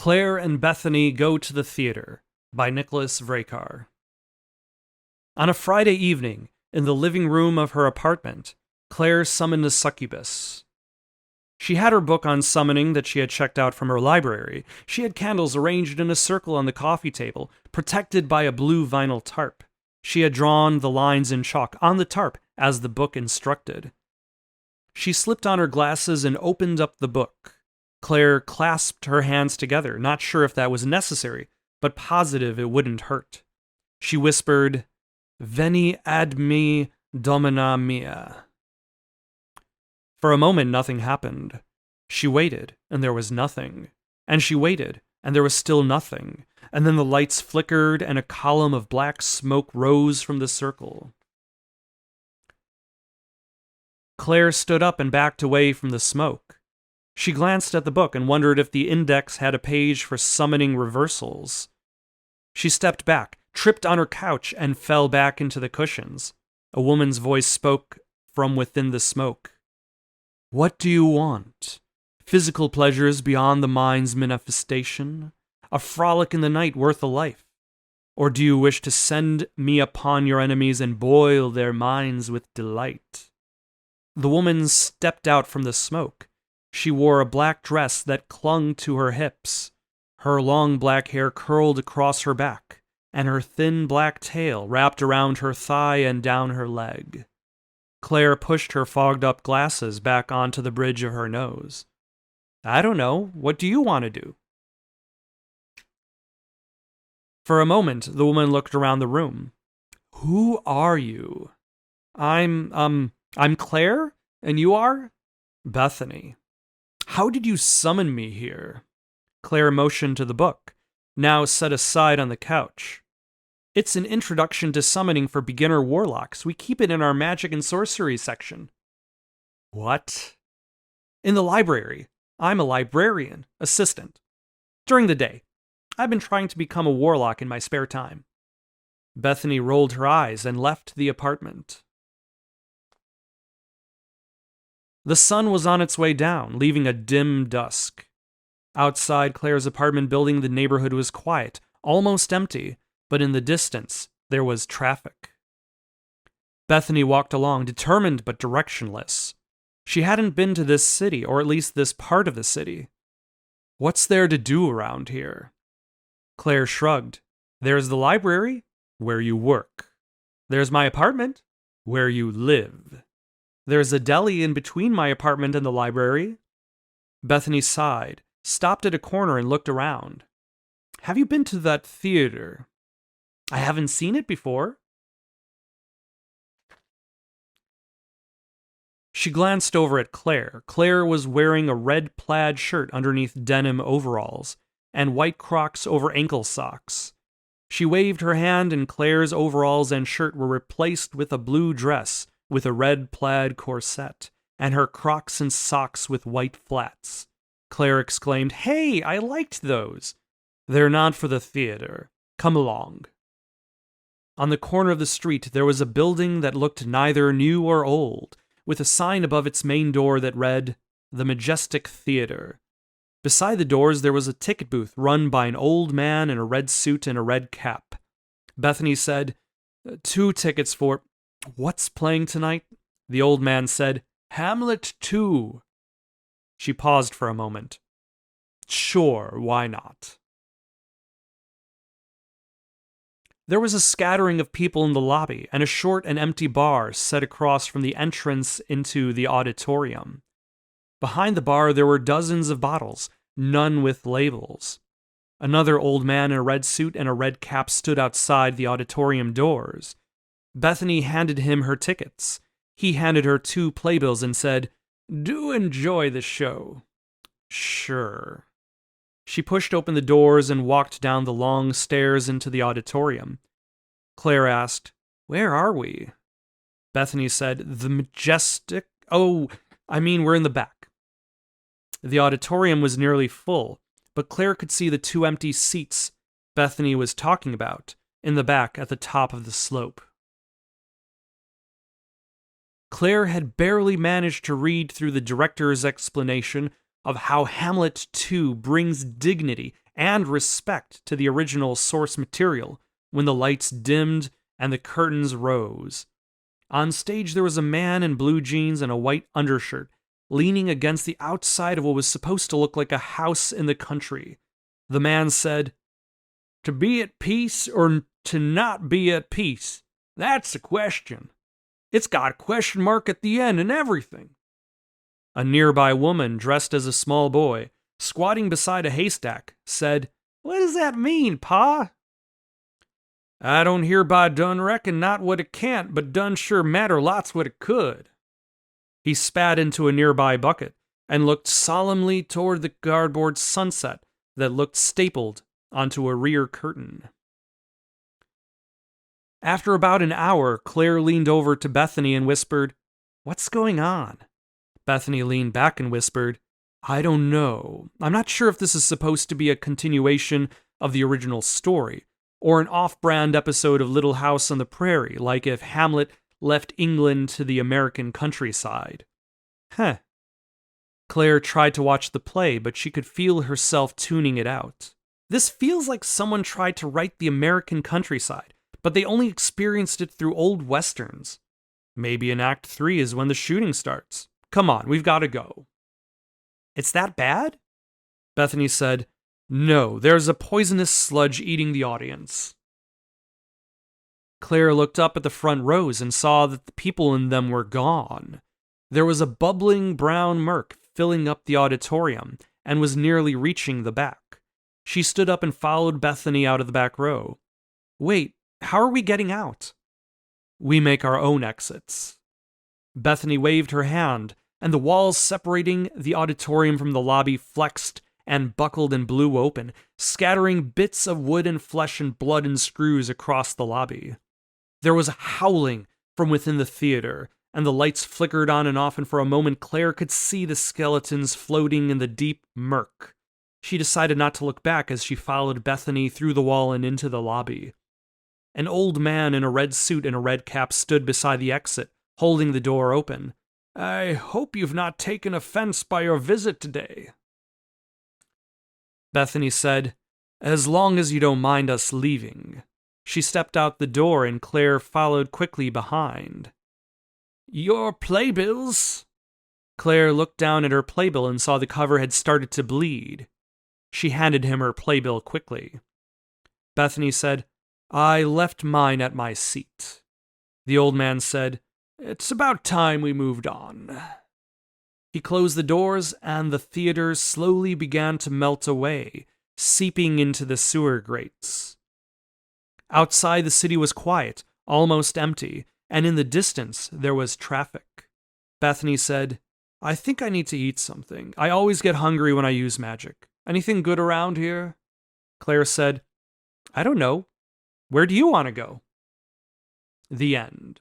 Claire and Bethany Go to the Theater by Nicholas Vrekar. On a Friday evening, in the living room of her apartment, Claire summoned a succubus. She had her book on summoning that she had checked out from her library. She had candles arranged in a circle on the coffee table, protected by a blue vinyl tarp. She had drawn the lines in chalk on the tarp, as the book instructed. She slipped on her glasses and opened up the book. Claire clasped her hands together, not sure if that was necessary, but positive it wouldn't hurt. She whispered, "Veni ad me, domina mia." For a moment, nothing happened. She waited, and there was nothing. And she waited, and there was still nothing. And then the lights flickered, and a column of black smoke rose from the circle. Claire stood up and backed away from the smoke. She glanced at the book and wondered if the index had a page for summoning reversals. She stepped back, tripped on her couch, and fell back into the cushions. A woman's voice spoke from within the smoke. "What do you want? Physical pleasures beyond the mind's manifestation? A frolic in the night worth a life? Or do you wish to send me upon your enemies and boil their minds with delight?" The woman stepped out from the smoke. She wore a black dress that clung to her hips. Her long black hair curled across her back, and her thin black tail wrapped around her thigh and down her leg. Claire pushed her fogged-up glasses back onto the bridge of her nose. "I don't know. What do you want to do?" For a moment, the woman looked around the room. "Who are you?" I'm Claire, and you are?" "Bethany." "How did you summon me here?" Claire motioned to the book, now set aside on the couch. "It's an introduction to summoning for beginner warlocks. We keep it in our magic and sorcery section." "What?" "In the library. I'm a librarian, assistant. During the day. I've been trying to become a warlock in my spare time." Bethany rolled her eyes and left the apartment. The sun was on its way down, leaving a dim dusk. Outside Claire's apartment building, the neighborhood was quiet, almost empty, but in the distance, there was traffic. Bethany walked along, determined but directionless. She hadn't been to this city, or at least this part of the city. What's there to do around here? Claire shrugged. There's the library, where you work. There's my apartment, where you live. There's a deli in between my apartment and the library. Bethany sighed, stopped at a corner and looked around. "Have you been to that theater?" "I haven't seen it before." She glanced over at Claire. Claire was wearing a red plaid shirt underneath denim overalls, and white Crocs over ankle socks. She waved her hand, and Claire's overalls and shirt were replaced with a blue dress with a red plaid corset, and her Crocs and socks with white flats. Claire exclaimed, "Hey, I liked those." "They're not for the theater. Come along." On the corner of the street, there was a building that looked neither new or old, with a sign above its main door that read, "The Majestic Theater." Beside the doors, there was a ticket booth run by an old man in a red suit and a red cap. Bethany said, "2 tickets for—" "What's playing tonight?" The old man said, "Hamlet 2. She paused for a moment. "Sure, why not?" There was a scattering of people in the lobby, and a short and empty bar set across from the entrance into the auditorium. Behind the bar there were dozens of bottles, none with labels. Another old man in a red suit and a red cap stood outside the auditorium doors. Bethany handed him her tickets. He handed her 2 playbills and said, "Do enjoy the show." "Sure." She pushed open the doors and walked down the long stairs into the auditorium. Claire asked, "Where are we?" Bethany said, "The Majestic—" we're in the back." The auditorium was nearly full, but Claire could see the 2 empty seats Bethany was talking about in the back at the top of the slope. Claire had barely managed to read through the director's explanation of how Hamlet 2 brings dignity and respect to the original source material when the lights dimmed and the curtains rose. On stage, there was a man in blue jeans and a white undershirt, leaning against the outside of what was supposed to look like a house in the country. The man said, "To be at peace or to not be at peace? That's the question. It's got a question mark at the end and everything." A nearby woman, dressed as a small boy, squatting beside a haystack, said, "What does that mean, Pa?" "I don't hereby done reckon not what it can't, but done sure matter lots what it could." He spat into a nearby bucket and looked solemnly toward the cardboard sunset that looked stapled onto a rear curtain. After about an hour, Claire leaned over to Bethany and whispered, "What's going on?" Bethany leaned back and whispered, "I don't know. I'm not sure if this is supposed to be a continuation of the original story, or an off-brand episode of Little House on the Prairie, like if Hamlet left England to the American countryside." Claire tried to watch the play, but she could feel herself tuning it out. This feels like someone tried to write the American countryside, but they only experienced it through old westerns. Maybe in Act 3 is when the shooting starts. Come on, we've got to go. "It's that bad?" Bethany said, "No, there's a poisonous sludge eating the audience." Claire looked up at the front rows and saw that the people in them were gone. There was a bubbling brown murk filling up the auditorium and was nearly reaching the back. She stood up and followed Bethany out of the back row. "Wait, how are we getting out?" "We make our own exits." Bethany waved her hand, and the walls separating the auditorium from the lobby flexed and buckled and blew open, scattering bits of wood and flesh and blood and screws across the lobby. There was a howling from within the theater, and the lights flickered on and off, and for a moment Claire could see the skeletons floating in the deep murk. She decided not to look back as she followed Bethany through the wall and into the lobby. An old man in a red suit and a red cap stood beside the exit, holding the door open. "I hope you've not taken offense by your visit today." Bethany said, "As long as you don't mind us leaving." She stepped out the door and Claire followed quickly behind. "Your playbills?" Claire looked down at her playbill and saw the cover had started to bleed. She handed him her playbill quickly. Bethany said, "I left mine at my seat." The old man said, "It's about time we moved on." He closed the doors, and the theater slowly began to melt away, seeping into the sewer grates. Outside, the city was quiet, almost empty, and in the distance, there was traffic. Bethany said, "I think I need to eat something. I always get hungry when I use magic. Anything good around here?" Claire said, "I don't know. Where do you want to go?" The end.